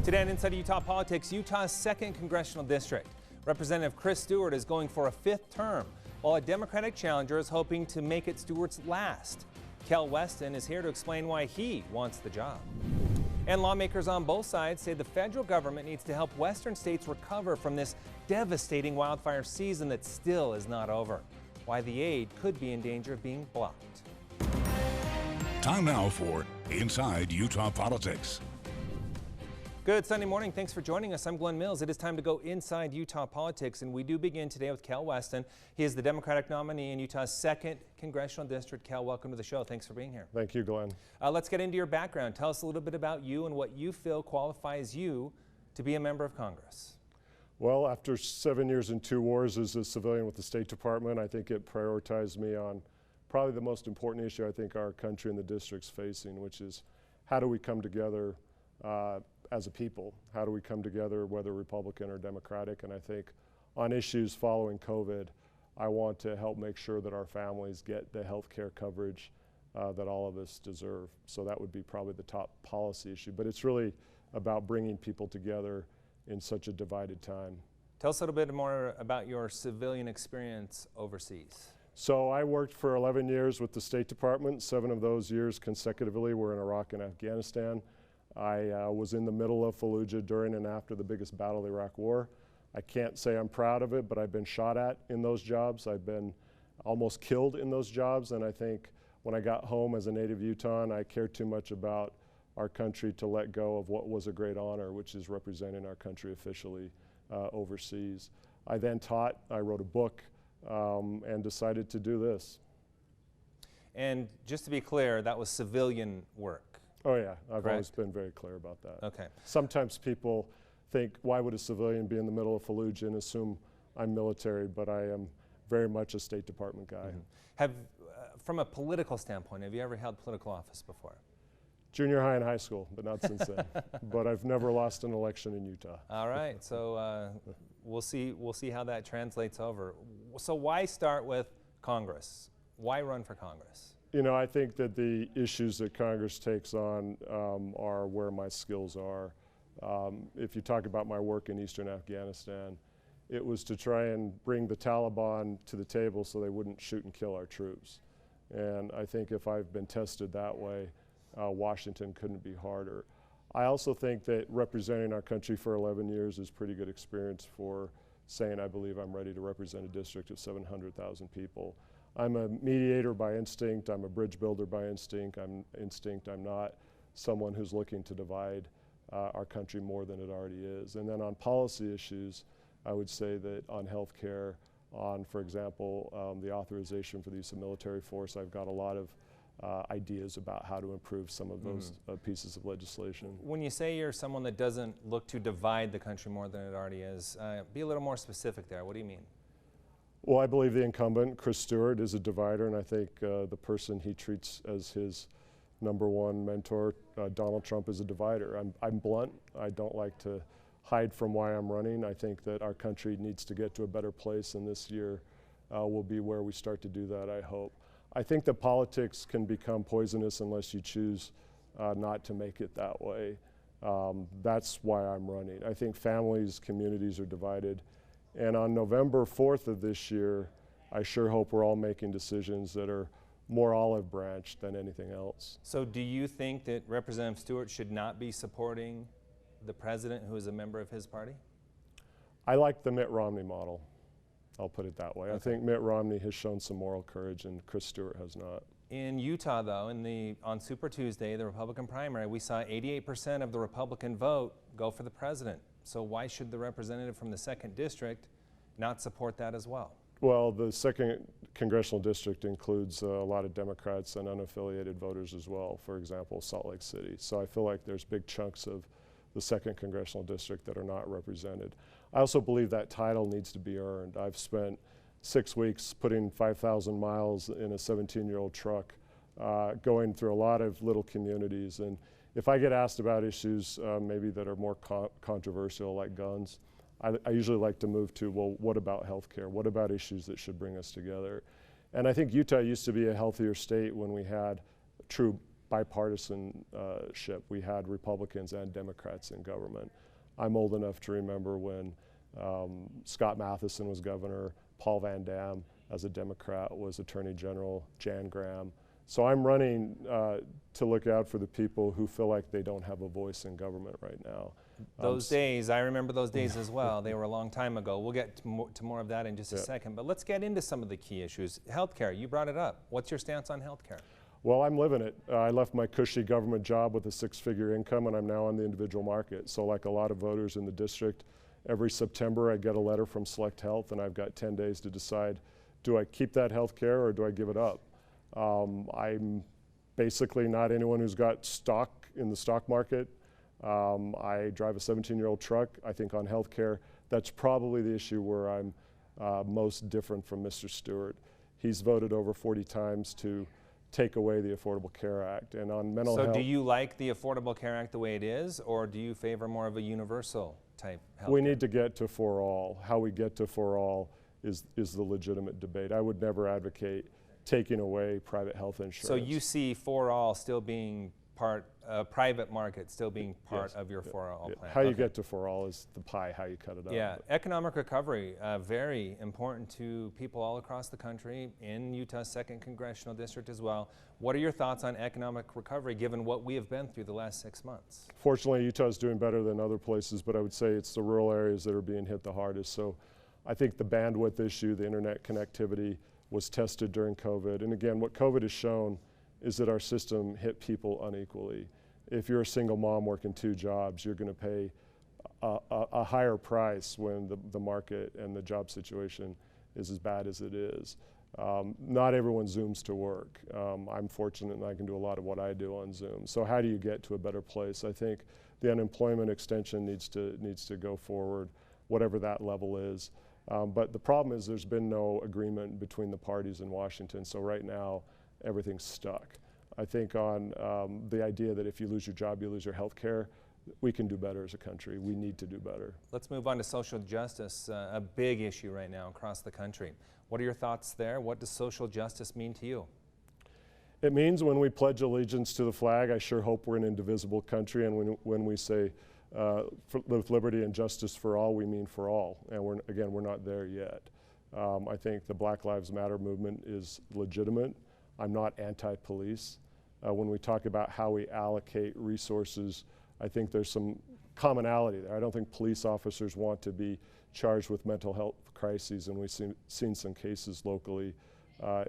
Today on Inside Utah Politics, Utah's 2nd Congressional District. Representative Chris Stewart is going for a 5th term, while a Democratic challenger is hoping to make it Stewart's last. Kel Weston is here to explain why he wants the job. And lawmakers on both sides say the federal government needs to help western states recover from this devastating wildfire season that still is not over. Why the aid could be in danger of being blocked. Time now for Inside Utah Politics. Good Sunday morning. Thanks for joining us. I'm Glenn Mills. It is time to go inside Utah politics, and we do begin today with Kel Weston. He is the Democratic nominee in Utah's 2nd Congressional District. Kel, welcome to the show. Thanks for being here. Thank you, Glenn. Let's get into your background. Tell us a little bit about you and what you feel qualifies you to be a member of Congress. Well, after 7 years and 2 wars as a civilian with the State Department, I think it prioritized me on probably the most important issue I think our country and the district's facing, which is how do we come together as a people? How do we come together, whether Republican or Democratic? And I think on issues following COVID, I want to help make sure that our families get the health care coverage that all of us deserve. So that would be probably the top policy issue. But it's really about bringing people together in such a divided time. Tell us a little bit more about your civilian experience overseas. So I worked for 11 years with the State Department. 7 of those years consecutively were in Iraq and Afghanistan. I was in the middle of Fallujah during and after the biggest battle of the Iraq War. I can't say I'm proud of it, but I've been shot at in those jobs. I've been almost killed in those jobs, and I think when I got home as a native Utahn, I cared too much about our country to let go of what was a great honor, which is representing our country officially overseas. I then taught, I wrote a book, and decided to do this. And just to be clear, that was civilian work. Oh yeah, I've Correct. Always been very clear about that. Okay. Sometimes people think, why would a civilian be in the middle of Fallujah, and assume I'm military, but I am very much a State Department guy. Mm-hmm. From a political standpoint, have you ever held political office before? Junior high and high school, but not since then. But I've never lost an election in Utah. All right, so we'll see how that translates over. So why start with Congress? Why run for Congress? You know, I think that the issues that Congress takes on are where my skills are. If you talk about my work in eastern Afghanistan, it was to try and bring the Taliban to the table so they wouldn't shoot and kill our troops. And I think if I've been tested that way, Washington couldn't be harder. I also think that representing our country for 11 years is pretty good experience for saying I believe I'm ready to represent a district of 700,000 people. I'm a mediator by instinct, I'm a bridge builder by instinct. I'm not someone who's looking to divide our country more than it already is. And then on policy issues, I would say that on health care, on, for example, the authorization for the use of military force, I've got a lot of ideas about how to improve some of those pieces of legislation. When you say you're someone that doesn't look to divide the country more than it already is, be a little more specific there. What do you mean? Well, I believe the incumbent, Chris Stewart, is a divider, and I think the person he treats as his #1 mentor, Donald Trump, is a divider. I'm blunt. I don't like to hide from why I'm running. I think that our country needs to get to a better place, and this year will be where we start to do that, I hope. I think that politics can become poisonous unless you choose not to make it that way. That's why I'm running. I think families, communities are divided. And on November 4th of this year, I sure hope we're all making decisions that are more olive branch than anything else. So do you think that Representative Stewart should not be supporting the president who is a member of his party? I like the Mitt Romney model. I'll put it that way. Okay. I think Mitt Romney has shown some moral courage and Chris Stewart has not. In Utah, though, on Super Tuesday, the Republican primary, we saw 88% of the Republican vote go for the president. So why should the representative from the 2nd District not support that as well? Well, the 2nd Congressional District includes a lot of Democrats and unaffiliated voters as well, for example, Salt Lake City. So I feel like there's big chunks of the 2nd Congressional District that are not represented. I also believe that title needs to be earned. I've spent 6 weeks putting 5,000 miles in a 17-year-old truck, going through a lot of little communities. And if I get asked about issues maybe that are more controversial, like guns, I usually like to move to, well, what about healthcare? What about issues that should bring us together? And I think Utah used to be a healthier state when we had true bipartisanship. We had Republicans and Democrats in government. I'm old enough to remember when Scott Matheson was governor, Paul Van Dam as a Democrat was Attorney General, Jan Graham. So I'm running to look out for the people who feel like they don't have a voice in government right now. Those days, I remember those days as well. They were a long time ago. We'll get to more of that in just a second, but let's get into some of the key issues. Healthcare, you brought it up. What's your stance on healthcare? Well, I'm living it. I left my cushy government job with a 6-figure income, and I'm now on the individual market. So like a lot of voters in the district, every September I get a letter from Select Health, and I've got 10 days to decide, do I keep that health care or do I give it up? I'm basically not anyone who's got stock in the stock market. I drive a 17-year-old truck. I think on healthcare, that's probably the issue where I'm most different from Mr. Stewart. He's voted over 40 times to take away the Affordable Care Act. And on mental health— So do you like the Affordable Care Act the way it is, or do you favor more of a universal type healthcare? We need to get to for all. How we get to for all is the legitimate debate. I would never advocate taking away private health insurance. So you see for all still being private market still being part of your for all plan. How you get to for all is the pie, how you cut it up. Yeah, economic recovery, very important to people all across the country, in Utah's 2nd Congressional District as well. What are your thoughts on economic recovery given what we have been through the last 6 months? Fortunately, Utah is doing better than other places, but I would say it's the rural areas that are being hit the hardest. So I think the bandwidth issue, the internet connectivity, was tested during COVID. And again, what COVID has shown is that our system hit people unequally. If you're a single mom working 2 jobs, you're going to pay a higher price when the market and the job situation is as bad as it is. Not everyone Zooms to work. I'm fortunate and I can do a lot of what I do on Zoom. So how do you get to a better place? I think the unemployment extension needs to go forward, whatever that level is. But the problem is there's been no agreement between the parties in Washington. So right now, everything's stuck. I think on the idea that if you lose your job, you lose your health care, we can do better as a country. We need to do better. Let's move on to social justice, a big issue right now across the country. What are your thoughts there? What does social justice mean to you? It means when we pledge allegiance to the flag, I sure hope we're an indivisible country, and when we say with liberty and justice for all, we mean for all. And we're not there yet. I think the Black Lives Matter movement is legitimate. I'm not anti-police. When we talk about how we allocate resources, I think there's some commonality there. I don't think police officers want to be charged with mental health crises, and we've seen some cases locally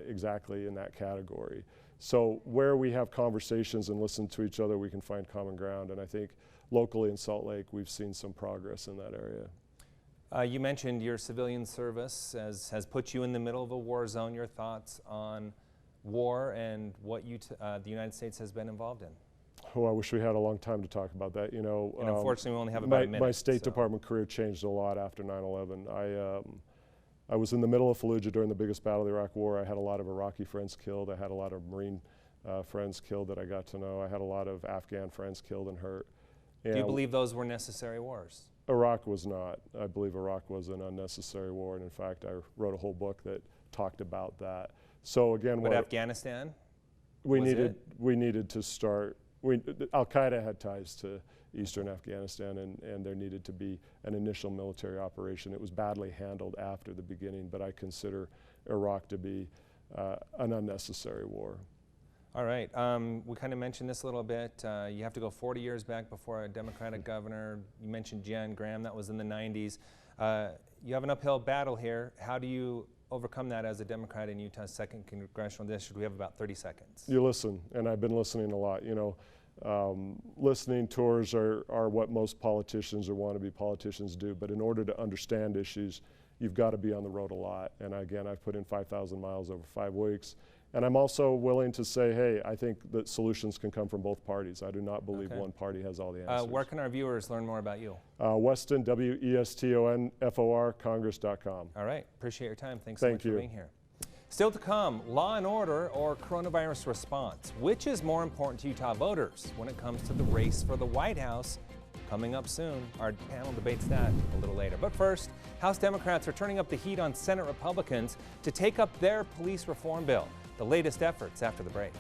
exactly in that category. So where we have conversations and listen to each other, we can find common ground, and I think locally in Salt Lake, we've seen some progress in that area. You mentioned your civilian service has put you in the middle of a war zone. Your thoughts on war and what the United States has been involved in? Oh, I wish we had a long time to talk about that. You know, and unfortunately, we only have about a minute. My State Department career changed a lot after 9/11. I was in the middle of Fallujah during the biggest battle of the Iraq War. I had a lot of Iraqi friends killed. I had a lot of Marine friends killed that I got to know. I had a lot of Afghan friends killed and hurt. Do you believe those were necessary wars? Iraq was not. I believe Iraq was an unnecessary war, and in fact, I wrote a whole book that talked about that. So again, but Afghanistan? We needed to start. Al-Qaeda had ties to eastern Afghanistan, and there needed to be an initial military operation. It was badly handled after the beginning, but I consider Iraq to be an unnecessary war. All right, we kind of mentioned this a little bit. You have to go 40 years back before a Democratic governor. You mentioned Jan Graham, that was in the 90s. You have an uphill battle here. How do you overcome that as a Democrat in Utah's 2nd Congressional District? We have about 30 seconds. You listen, and I've been listening a lot. You know, listening tours are what most politicians or wannabe politicians do, but in order to understand issues, you've got to be on the road a lot. And again, I've put in 5,000 miles over 5 weeks. And I'm also willing to say, hey, I think that solutions can come from both parties. I do not believe one party has all the answers. Where can our viewers learn more about you? Weston, W-E-S-T-O-N-F-O-R, Congress.com. All right, appreciate your time. Thanks so much for being here. Still to come, law and order or coronavirus response. Which is more important to Utah voters when it comes to the race for the White House? Coming up soon. Our panel debates that a little later. But first, House Democrats are turning up the heat on Senate Republicans to take up their police reform bill. The latest efforts after the break.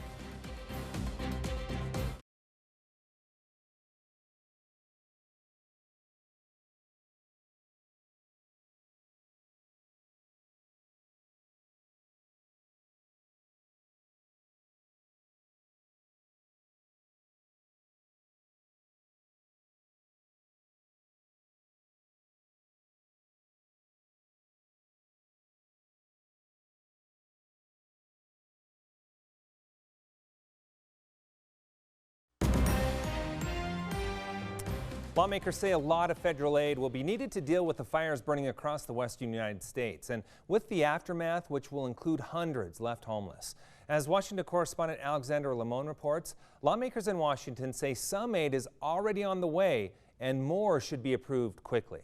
Lawmakers say a lot of federal aid will be needed to deal with the fires burning across the western United States, and with the aftermath, which will include hundreds left homeless. As Washington correspondent Alexander Limon reports, lawmakers in Washington say some aid is already on the way and more should be approved quickly.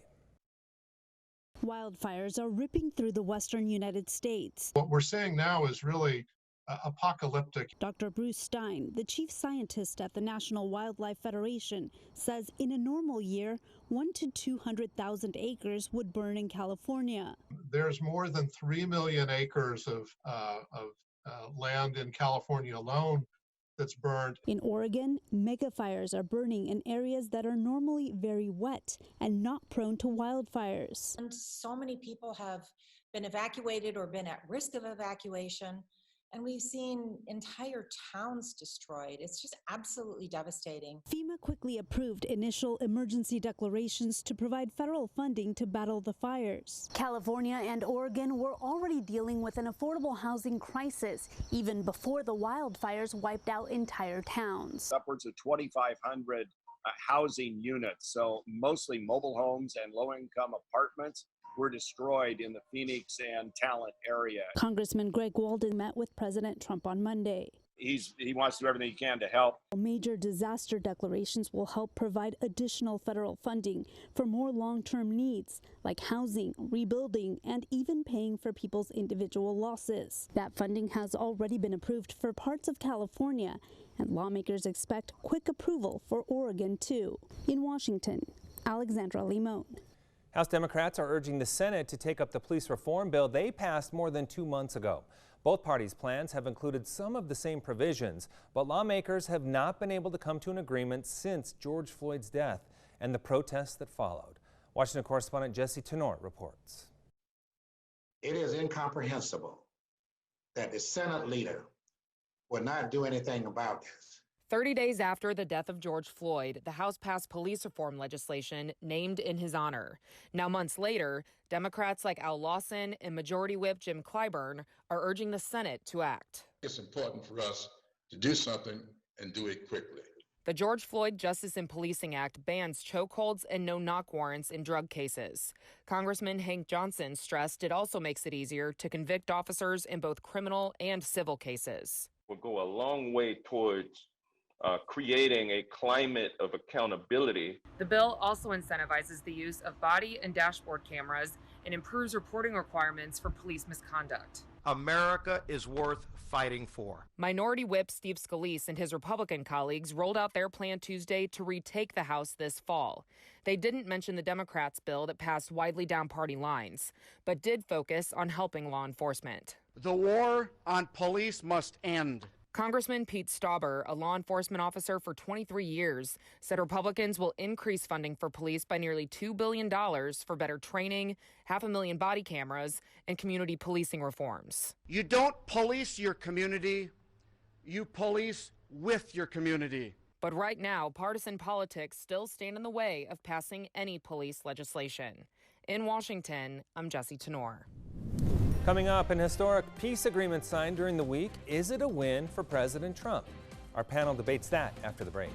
Wildfires are ripping through the western United States. What we're seeing now is really apocalyptic. Dr. Bruce Stein, the chief scientist at the National Wildlife Federation, says in a normal year, 100,000 to 200,000 acres would burn in California. There's more than 3 million acres of land in California alone that's burned. In Oregon, mega fires are burning in areas that are normally very wet and not prone to wildfires. And so many people have been evacuated or been at risk of evacuation. And we've seen entire towns destroyed. It's just absolutely devastating. FEMA quickly approved initial emergency declarations to provide federal funding to battle the fires. California and Oregon were already dealing with an affordable housing crisis, even before the wildfires wiped out entire towns. Upwards of 2,500 housing units, so mostly mobile homes and low-income apartments, were destroyed in the Phoenix and Talent area. Congressman Greg Walden met with President Trump on Monday. He wants to do everything he can to help. Major disaster declarations will help provide additional federal funding for more long-term needs like housing, rebuilding, and even paying for people's individual losses. That funding has already been approved for parts of California, and lawmakers expect quick approval for Oregon too. In Washington, Alexandra Limon. House Democrats are urging the Senate to take up the police reform bill they passed more than 2 months ago. Both parties' plans have included some of the same provisions, but lawmakers have not been able to come to an agreement since George Floyd's death and the protests that followed. Washington correspondent Jesse Tenor reports. It is incomprehensible that the Senate leader will not do anything about this. 30 days after the death of George Floyd, the House passed police reform legislation named in his honor. Now, months later, Democrats like Al Lawson and Majority Whip Jim Clyburn are urging the Senate to act. It's important for us to do something and do it quickly. The George Floyd Justice in Policing Act bans chokeholds and no-knock warrants in drug cases. Congressman Hank Johnson stressed it also makes it easier to convict officers in both criminal and civil cases. We'll go a long way towards creating a climate of accountability. The bill also incentivizes the use of body and dashboard cameras and improves reporting requirements for police misconduct. America is worth fighting for. Minority Whip Steve Scalise and his Republican colleagues rolled out their plan Tuesday to retake the House this fall. They didn't mention the Democrats' bill that passed widely down party lines, but did focus on helping law enforcement. The war on police must end. Congressman Pete Stauber, a law enforcement officer for 23 years, said Republicans will increase funding for police by nearly $2 billion for better training, 500,000 body cameras, and community policing reforms. You don't police your community, you police with your community. But right now, partisan politics still stand in the way of passing any police legislation. In Washington, I'm Jesse Tenor. Coming up, an historic peace agreement signed during the week. Is it a win for President Trump? Our panel debates that after the break.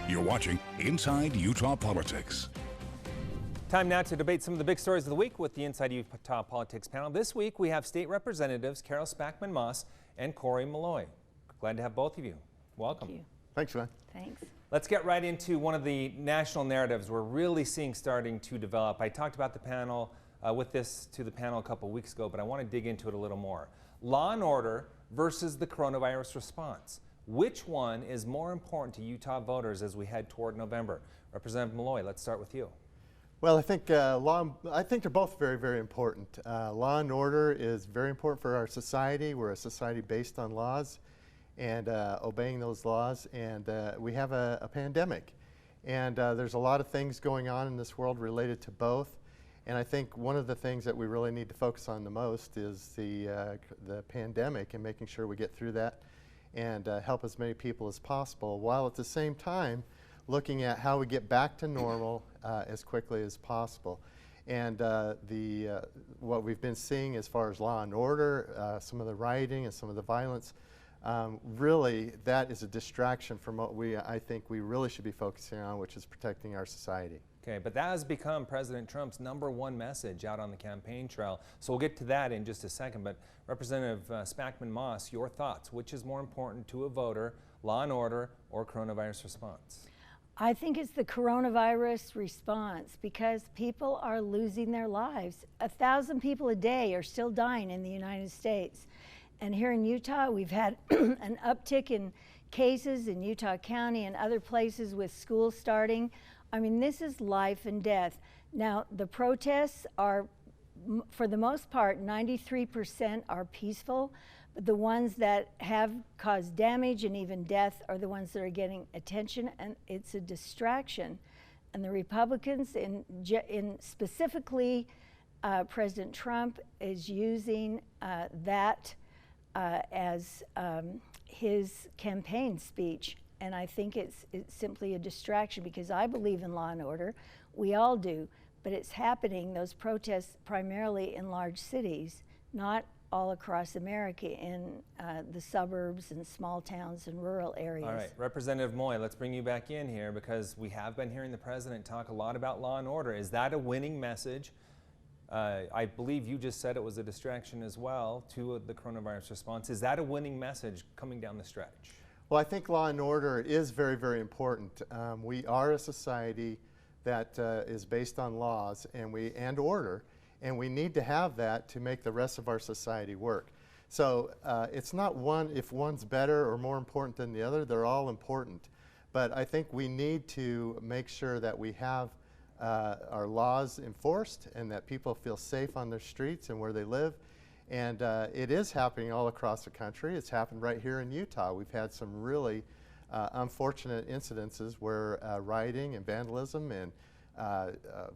You're watching Inside Utah Politics. Time now to debate some of the big stories of the week with the Inside Utah Politics panel. This week we have State Representatives Carol Spackman-Moss and Corey Malloy. Glad to have both of you. Welcome. Thank you. Thanks, man. Thanks. Let's get right into one of the national narratives we're really seeing starting to develop. I talked about the panel to the panel a couple weeks ago, but I want to dig into it a little more. Law and order versus the coronavirus response. Which one is more important to Utah voters as we head toward November? Representative Malloy, let's start with you. Well, I think they're both very, very important. Law and order is very important for our society. We're a society based on laws. and obeying those laws. And we have a pandemic. And there's a lot of things going on in this world related to both. And I think one of the things that we really need to focus on the most is the pandemic and making sure we get through that and help as many people as possible, while at the same time looking at how we get back to normal as quickly as possible. And what we've been seeing as far as law and order, some of the rioting and some of the violence, really that is a distraction from what I think we really should be focusing on, which is protecting our society. Okay, but that has become President Trump's #1 message out on the campaign trail. So we'll get to that in just a second. But Representative Spackman-Moss, your thoughts. Which is more important to a voter, law and order or coronavirus response? I think it's the coronavirus response, because people are losing their lives. 1,000 people a day are still dying in the United States. And here in Utah, we've had an uptick in cases in Utah County and other places with schools starting. I mean, this is life and death. Now, the protests are, for the most part, 93% are peaceful, but the ones that have caused damage and even death are the ones that are getting attention, and it's a distraction. And the Republicans, in specifically President Trump, is using that as his campaign speech. And I think it's simply a distraction, because I believe in law and order. We all do. But it's happening, those protests, primarily in large cities, not all across America, in the suburbs and small towns and rural areas. All right, Representative Moy, let's bring you back in here, because we have been hearing the president talk a lot about law and order. Is that a winning message? I believe you just said it was a distraction as well to the coronavirus response. Is that a winning message coming down the stretch? Well, I think law and order is very, very important. We are a society that is based on laws and order, and we need to have that to make the rest of our society work. So it's not if one's better or more important than the other. They're all important. But I think we need to make sure that we have our laws enforced and that people feel safe on their streets and where they live. And it is happening all across the country. It's happened right here in Utah. We've had some really unfortunate incidences where rioting and vandalism and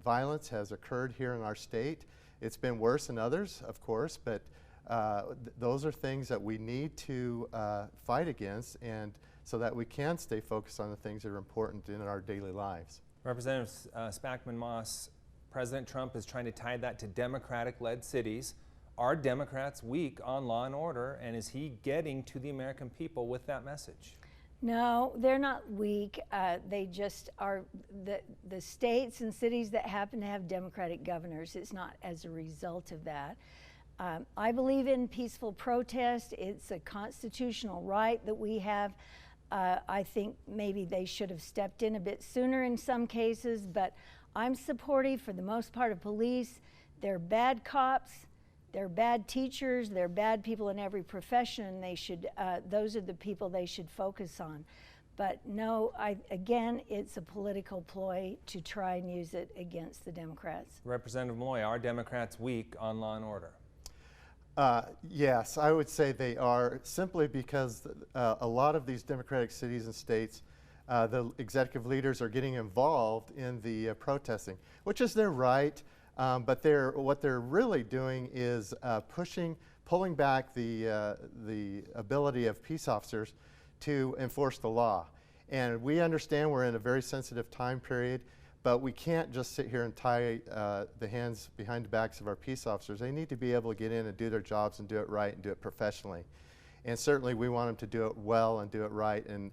violence has occurred here in our state. It's been worse in others, of course, but those are things that we need to fight against, and so that we can stay focused on the things that are important in our daily lives. Representative Spackman-Moss, President Trump is trying to tie that to Democratic-led cities. Are Democrats weak on law and order, and is he getting to the American people with that message? No, they're not weak. They just are the states and cities that happen to have Democratic governors. It's not as a result of that. I believe in peaceful protest. It's a constitutional right that we have. I think maybe they should have stepped in a bit sooner in some cases, but I'm supportive for the most part of police. They're bad cops. They're bad teachers, they're bad people in every profession, and they should, those are the people they should focus on. But no, again, it's a political ploy to try and use it against the Democrats. Representative Moy, are Democrats weak on law and order? Yes, I would say they are, simply because a lot of these Democratic cities and states, the executive leaders are getting involved in the protesting, which is their right. But what they're really doing is pulling back the ability of peace officers to enforce the law. And we understand we're in a very sensitive time period, but we can't just sit here and tie the hands behind the backs of our peace officers. They need to be able to get in and do their jobs and do it right and do it professionally. And certainly we want them to do it well and do it right, and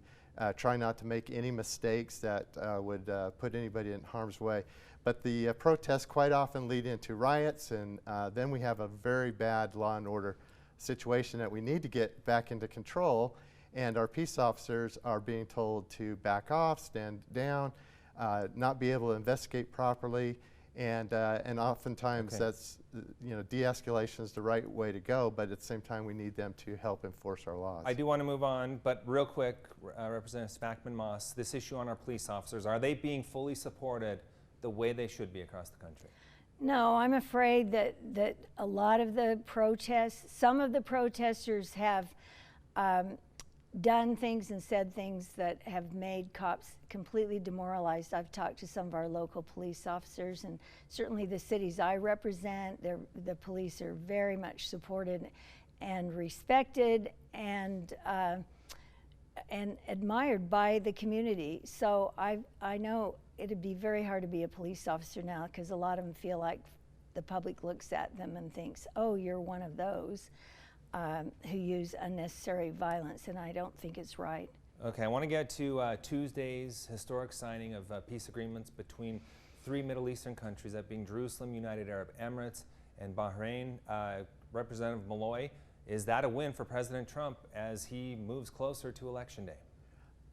try not to make any mistakes that would put anybody in harm's way. But the protests quite often lead into riots, and then we have a very bad law and order situation that we need to get back into control, and our peace officers are being told to back off, stand down, not be able to investigate properly, and oftentimes that's, de-escalation is the right way to go, but at the same time we need them to help enforce our laws. I do want to move on, but real quick, Representative Spackman-Moss, this issue on our police officers, are they being fully supported the way they should be across the country? No, I'm afraid that a lot of the protests, some of the protesters have done things and said things that have made cops completely demoralized. I've talked to some of our local police officers, and certainly the cities I represent, the police are very much supported and respected and admired by the community. So I know it'd be very hard to be a police officer now, because a lot of them feel like the public looks at them and thinks, oh, you're one of those who use unnecessary violence, and I don't think it's right. Okay, I want to get to Tuesday's historic signing of peace agreements between 3 Middle Eastern countries, that being Jerusalem, United Arab Emirates, and Bahrain. Representative Malloy, is that a win for President Trump as he moves closer to Election Day?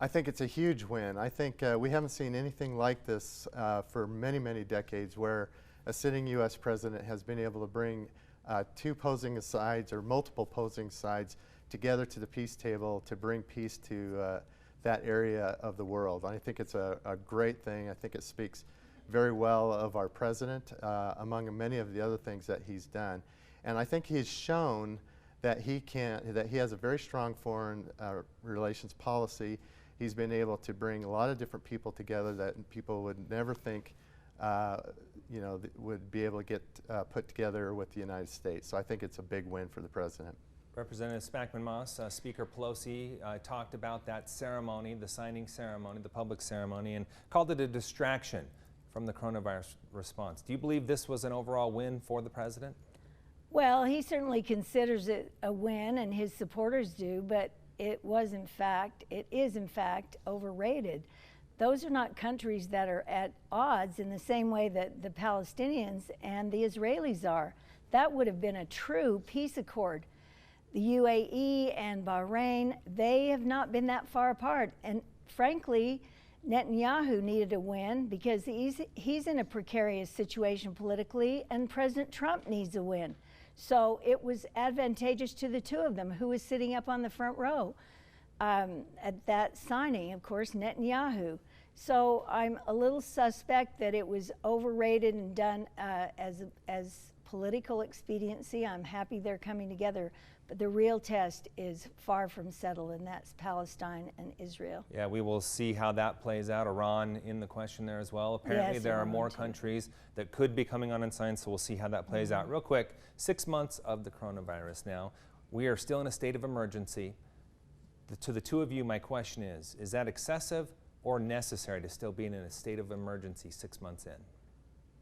I think it's a huge win. I think we haven't seen anything like this for many, many decades, where a sitting U.S. president has been able to bring two opposing sides or multiple opposing sides together to the peace table to bring peace to that area of the world. I think it's a great thing. I think it speaks very well of our president among many of the other things that he's done. And I think he's shown that he has a very strong foreign relations policy. He's been able to bring a lot of different people together that people would never think would be able to get put together with the United States. So I think it's a big win for the president. Representative Spackman-Moss, Speaker Pelosi talked about that ceremony, the signing ceremony, the public ceremony, and called it a distraction from the coronavirus response. Do you believe this was an overall win for the president? Well, he certainly considers it a win, and his supporters do, but it is in fact overrated. Those are not countries that are at odds in the same way that the Palestinians and the Israelis are. That would have been a true peace accord. The UAE and Bahrain, they have not been that far apart. And frankly, Netanyahu needed a win because he's in a precarious situation politically, and President Trump needs a win. So it was advantageous to the two of them. Who was sitting up on the front row at that signing? Of course, Netanyahu. So I'm a little suspect that it was overrated and done as political expediency. I'm happy they're coming together, but the real test is far from settled, and that's Palestine and Israel. Yeah, we will see how that plays out. Iran in the question there as well. Apparently, yes, there are more countries that could be coming on unsigned, so we'll see how that plays out. Real quick, 6 months of the coronavirus now. We are still in a state of emergency. To the two of you, my question is that excessive or necessary to still be in a state of emergency 6 months in?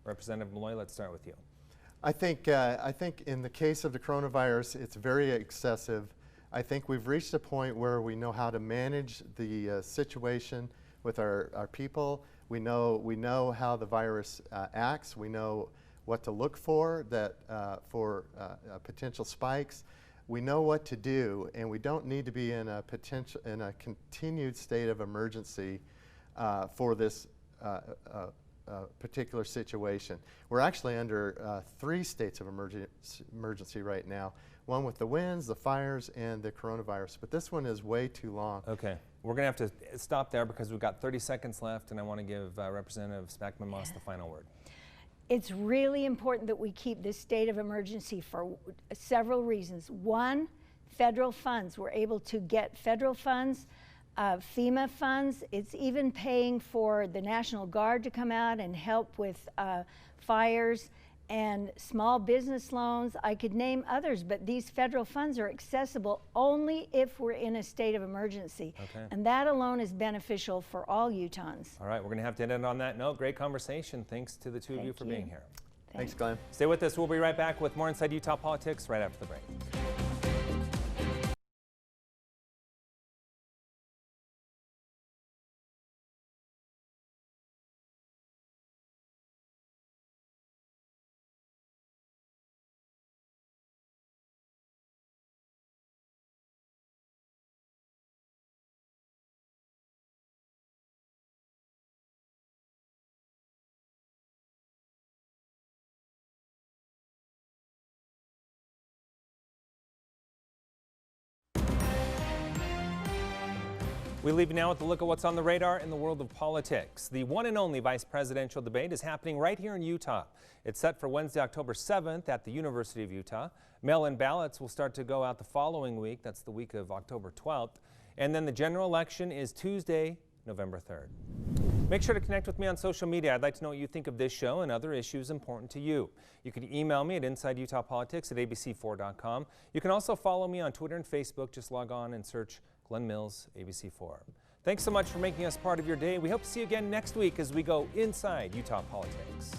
Representative Malloy, let's start with you. I think in the case of the coronavirus, it's very excessive. I think we've reached a point where we know how to manage the situation with our people. We know how the virus acts. We know what to look for for potential spikes. We know what to do, and we don't need to be in a continued state of emergency for this particular situation. We're actually under 3 states of emergency right now. One with the winds, the fires, and the coronavirus. But this one is way too long. Okay. We're going to have to stop there because we've got 30 seconds left, and I want to give Representative Spackman-Moss the final word. It's really important that we keep this state of emergency for several reasons. One, federal funds. We're able to get federal funds, FEMA funds. It's even paying for the National Guard to come out and help with fires and small business loans. I could name others, but these federal funds are accessible only if we're in a state of emergency. Okay. And that alone is beneficial for all Utahns. All right, we're going to have to end it on that note. Great conversation. Thanks to the two of you for being here. Thanks, Glenn. Stay with us. We'll be right back with more Inside Utah Politics right after the break. We leave now with a look at what's on the radar in the world of politics. The one and only vice presidential debate is happening right here in Utah. It's set for Wednesday, October 7th at the University of Utah. Mail-in ballots will start to go out the following week. That's the week of October 12th. And then the general election is Tuesday, November 3rd. Make sure to connect with me on social media. I'd like to know what you think of this show and other issues important to you. You can email me at InsideUtahPolitics@abc4.com. You can also follow me on Twitter and Facebook. Just log on and search Glenn Mills, ABC4. Thanks so much for making us part of your day. We hope to see you again next week as we go inside Utah politics.